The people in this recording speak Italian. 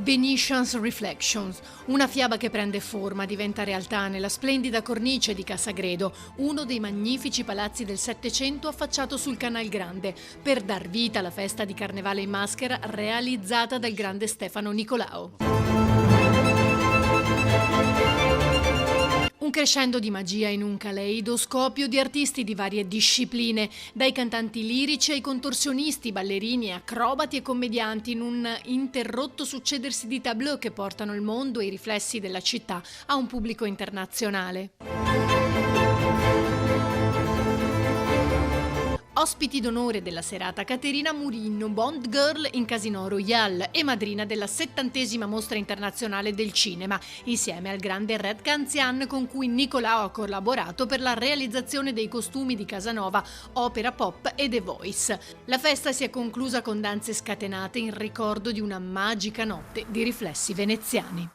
Venetian's Reflections, una fiaba che prende forma, diventa realtà nella splendida cornice di Casagredo, uno dei magnifici palazzi del Settecento affacciato sul Canal Grande, per dar vita alla festa di Carnevale in maschera realizzata dal grande Stefano Nicolao. Un crescendo di magia in un caleidoscopio di artisti di varie discipline, dai cantanti lirici ai contorsionisti, ballerini, acrobati e commedianti, in un interrotto succedersi di tableau che portano il mondo e i riflessi della città a un pubblico internazionale. Ospiti d'onore della serata Caterina Murino, Bond Girl in Casino Royale e madrina della 70ª Mostra Internazionale del Cinema, insieme al grande Red Canzian con cui Nicolao ha collaborato per la realizzazione dei costumi di Casanova, Opera Pop e The Voice. La festa si è conclusa con danze scatenate in ricordo di una magica notte di riflessi veneziani.